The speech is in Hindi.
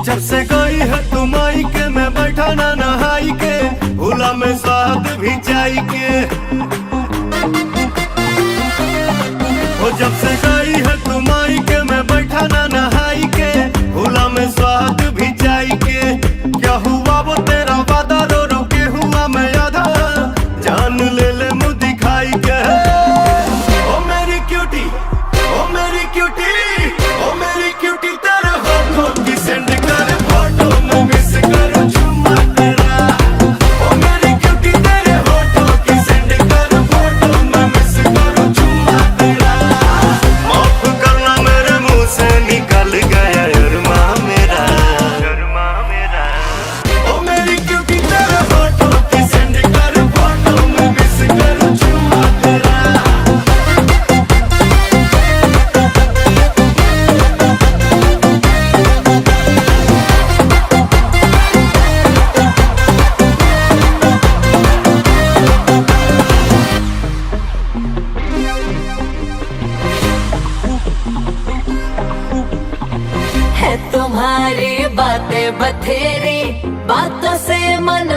जब से गई है तुम आई के मैं बैठा ना नहाई के, भूला में स्वाद भी जाई के। वो जब से गई है तुम आई के मैं बैठा ना नहाई के, भूला में स्वाद भी जाई के। क्या हुआ वो तेरा वादा, रो रो के हुआ मैं आधा, जान ले ले मुँह दिखाई के। ओ मेरी क्यूटी, ओ मेरी क्यूटी, ओ मेरी क्यूटी, तेरे होठों की सेंड कर फोटो में मिस करूं चुम्मा तेरा। ओ मेरी क्यूटी, तेरे होठों की सेंड कर फोटो में मिस करूं चुम्मा तेरा। माफ करना मेरे मुंह से निकल गया अरमा मेरा, अरमा मेरा। ओ मेरी क्यूटी, तेरे होठों की सेंड कर फोटो में मिस करूं चुम्मा तेरा। है तुम्हारी बातें बथेरी, बातों से मन